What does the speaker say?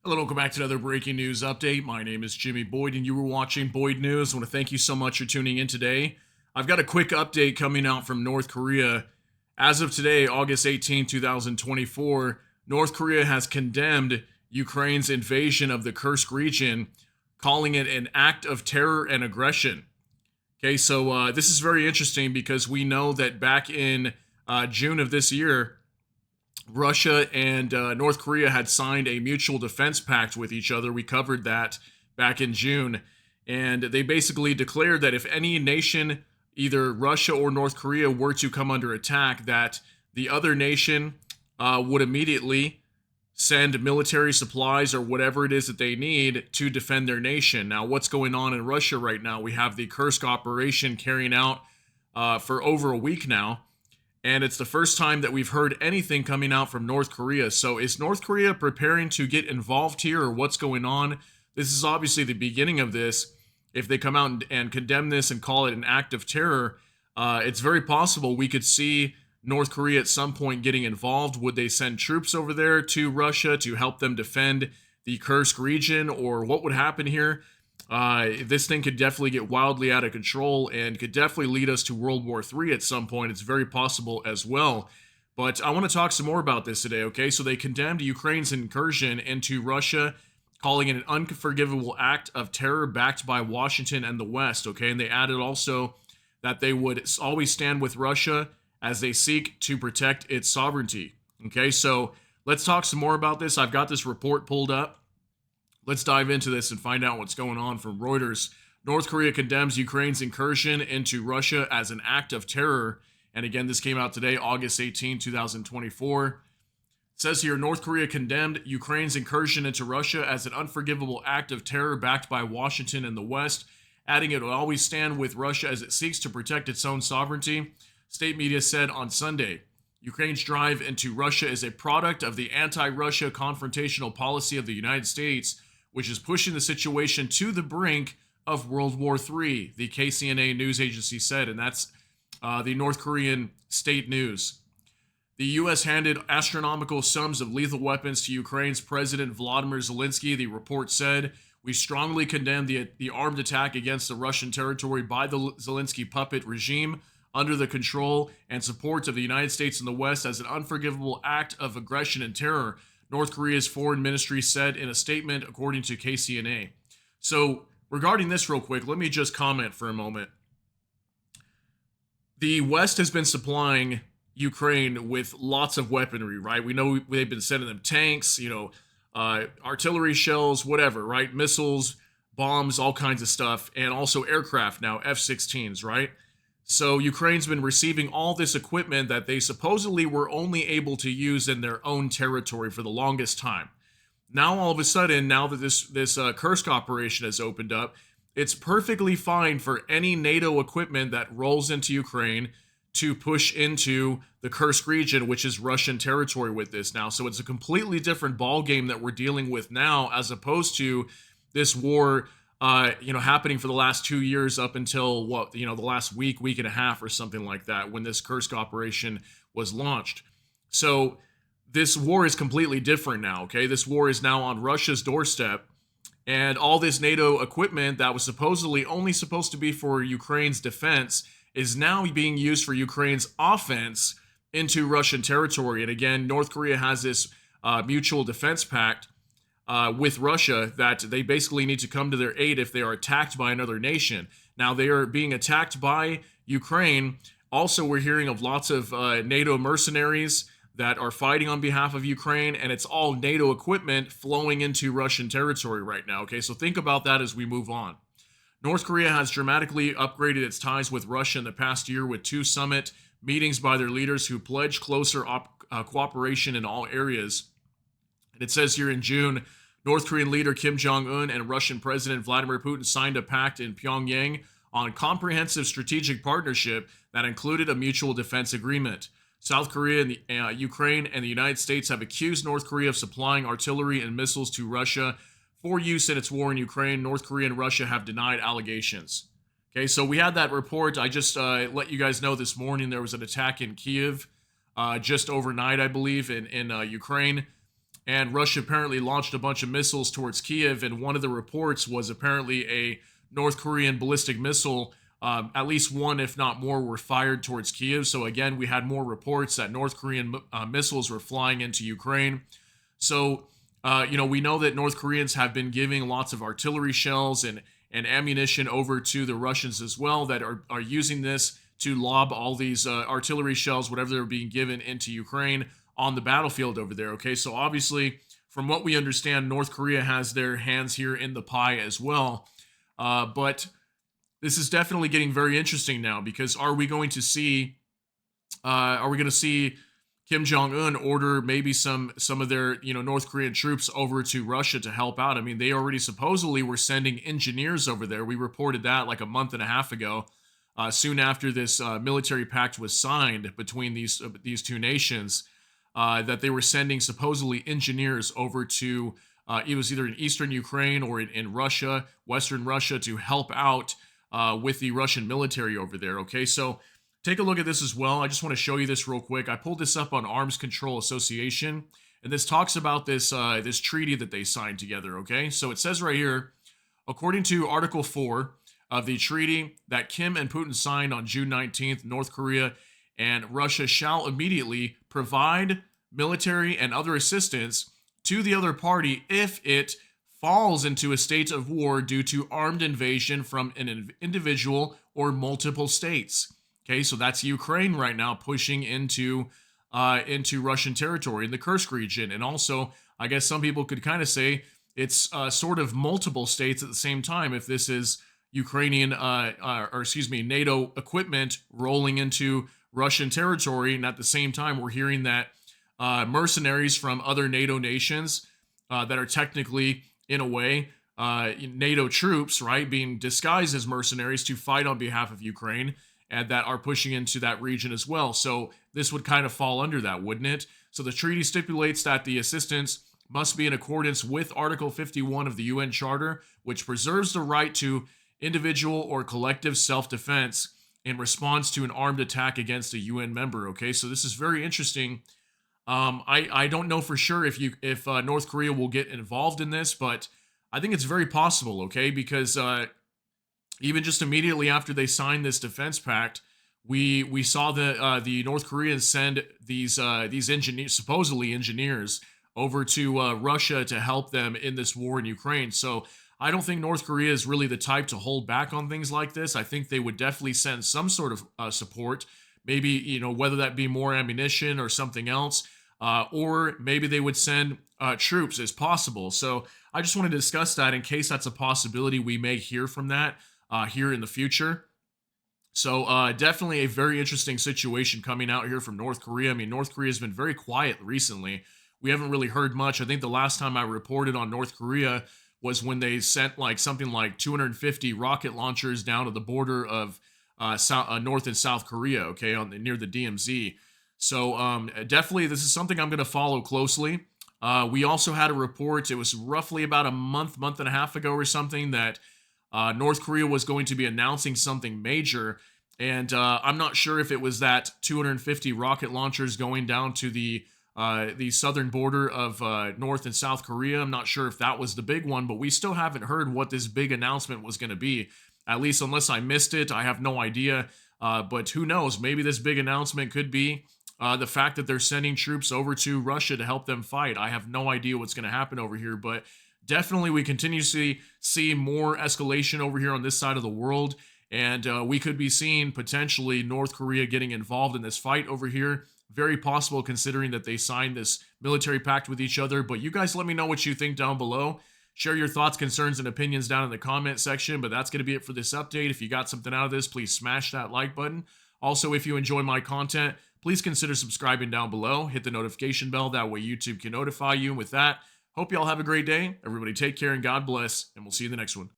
Hello, welcome back to another breaking news update. My name is Jimmy Boyd, and you were watching Boyd News. I want to thank you so much for tuning in today. I've got a quick update coming out from North Korea. As of today, August 18, 2024, North Korea has condemned Ukraine's invasion of the Kursk region, calling it an act of terror and aggression. Okay, so this is very interesting because we know that back in June of this year, Russia and North Korea had signed a mutual defense pact with each other. We covered that back in June. And they basically declared that if any nation, either Russia or North Korea, were to come under attack, that the other nation would immediately send military supplies or whatever it is that they need to defend their nation. Now, what's going on in Russia right now? We have the Kursk operation carrying out for over a week now. And it's the first time that we've heard anything coming out from North Korea. So is North Korea preparing to get involved here, or what's going on? This is obviously the beginning of this. If they come out and condemn this and call it an act of terror, it's very possible we could see North Korea at some point getting involved. Would they send troops over there to Russia to help them defend the Kursk region, or what would happen here? This thing could definitely get wildly out of control and could definitely lead us to World War III at some point. It's very possible as well. But I want to talk some more about this today, okay? So they condemned Ukraine's incursion into Russia, calling it an unforgivable act of terror backed by Washington and the West, okay? And they added also that they would always stand with Russia as they seek to protect its sovereignty, okay? So let's talk some more about this. I've got this report pulled up. Let's dive into this and find out what's going on from Reuters. North Korea condemns Ukraine's incursion into Russia as an act of terror. And again, this came out today, August 2024. It says here, North Korea condemned Ukraine's incursion into Russia as an unforgivable act of terror backed by Washington and the West, adding it will always stand with Russia as it seeks to protect its own sovereignty. State media said on Sunday, Ukraine's drive into Russia is a product of the anti-Russia confrontational policy of the United States, which is pushing the situation to the brink of World War III, the KCNA news agency said, and that's the North Korean state news. The U.S. handed astronomical sums of lethal weapons to Ukraine's President Volodymyr Zelensky, the report said. We strongly condemn the armed attack against the Russian territory by the Zelensky puppet regime under the control and support of the United States and the West as an unforgivable act of aggression and terror, North Korea's foreign ministry said in a statement, according to KCNA. So, regarding this real quick, let me just comment for a moment. The West has been supplying Ukraine with lots of weaponry, right? We know they've been sending them tanks, artillery shells, whatever, right? Missiles, bombs, all kinds of stuff, and also aircraft now, F-16s, right? So Ukraine's been receiving all this equipment that they supposedly were only able to use in their own territory for the longest time. Now, all of a sudden, now that this Kursk operation has opened up, it's perfectly fine for any NATO equipment that rolls into Ukraine to push into the Kursk region, which is Russian territory with this now. So it's a completely different ballgame that we're dealing with now, as opposed to this war happening for the last 2 years up until the last week and a half or something like that, when this Kursk operation was launched. So this war is completely different now, okay? This war is now on Russia's doorstep, and all this NATO equipment that was supposedly only supposed to be for Ukraine's defense is now being used for Ukraine's offense into Russian territory. And again, North Korea has this mutual defense pact with Russia that they basically need to come to their aid if they are attacked by another nation. Now, they are being attacked by Ukraine. Also, we're hearing of lots of NATO mercenaries that are fighting on behalf of Ukraine, and it's all NATO equipment flowing into Russian territory right now. Okay, so think about that as we move on. North Korea has dramatically upgraded its ties with Russia in the past year with 2 summit meetings by their leaders who pledged closer cooperation in all areas. And it says here in June, North Korean leader Kim Jong-un and Russian President Vladimir Putin signed a pact in Pyongyang on comprehensive strategic partnership that included a mutual defense agreement. South Korea and Ukraine and the United States have accused North Korea of supplying artillery and missiles to Russia for use in its war in Ukraine. North Korea and Russia have denied allegations. Okay, so we had that report. I just let you guys know this morning there was an attack in Kiev just overnight, I believe, in Ukraine. and Russia apparently launched a bunch of missiles towards Kiev, and one of the reports was apparently a North Korean ballistic missile. At least one, if not more, were fired towards Kiev. So again, we had more reports that North Korean missiles were flying into Ukraine. So, we know that North Koreans have been giving lots of artillery shells and ammunition over to the Russians as well, that are using this to lob all these artillery shells, whatever they're being given, into Ukraine on the battlefield over there. Okay, so obviously, from what we understand, North Korea has their hands here in the pie as well. But this is definitely getting very interesting now, because are we going to see Kim Jong-un order maybe some of their North Korean troops over to Russia to help out? I mean, they already supposedly were sending engineers over there. We reported that like a month and a half ago, soon after this military pact was signed between these two nations, that they were sending supposedly engineers over to it was either in eastern Ukraine or in Russia, western Russia, to help out with the Russian military over there. Okay, so take a look at this as well. I just want to show you this real quick. I pulled this up on Arms Control Association, and this talks about this this treaty that they signed together. Okay, so it says right here, according to Article 4 of the treaty that Kim and Putin signed on June 19th, North Korea and Russia shall immediately provide military and other assistance to the other party if it falls into a state of war due to armed invasion from an individual or multiple states. Okay, so that's Ukraine right now pushing into Russian territory in the Kursk region. And also, I guess some people could kind of say it's sort of multiple states at the same time if this is Ukrainian, NATO equipment rolling into Russian territory. And at the same time, we're hearing that mercenaries from other NATO nations that are technically, in a way, NATO troops, right, being disguised as mercenaries to fight on behalf of Ukraine, and that are pushing into that region as well. So this would kind of fall under that, wouldn't it? So the treaty stipulates that the assistance must be in accordance with Article 51 of the UN Charter, which preserves the right to individual or collective self-defense in response to an armed attack against a UN member. Okay, so this is very interesting. I don't know for sure if North Korea will get involved in this, but I think it's very possible. Okay, because even just immediately after they signed this defense pact, we saw the North Koreans send these engineers, supposedly engineers, over to Russia to help them in this war in Ukraine. So I don't think North Korea is really the type to hold back on things like this. I think they would definitely send some sort of support, maybe, whether that be more ammunition or something else, or maybe they would send troops as possible. So I just want to discuss that in case that's a possibility. We may hear from that here in the future. So definitely a very interesting situation coming out here from North Korea. I mean, North Korea has been very quiet recently. We haven't really heard much. I think the last time I reported on North Korea was when they sent something like 250 rocket launchers down to the border of North and South Korea, okay, near the DMZ. So definitely this is something I'm going to follow closely. We also had a report, it was roughly about a month and a half ago or something, that North Korea was going to be announcing something major. And I'm not sure if it was that 250 rocket launchers going down to the southern border of North and South Korea. I'm not sure if that was the big one, but we still haven't heard what this big announcement was going to be. At least unless I missed it, I have no idea. But who knows? Maybe this big announcement could be the fact that they're sending troops over to Russia to help them fight. I have no idea what's going to happen over here, but definitely we continue to see more escalation over here on this side of the world. And we could be seeing potentially North Korea getting involved in this fight over here. Very possible considering that they signed this military pact with each other. But you guys let me know what you think down below. Share your thoughts, concerns, and opinions down in the comment section. But that's going to be it for this update. If you got something out of this, please smash that like button. Also, if you enjoy my content, please consider subscribing down below. Hit the notification bell. That way YouTube can notify you. And with that, hope you all have a great day. Everybody take care and God bless. And we'll see you in the next one.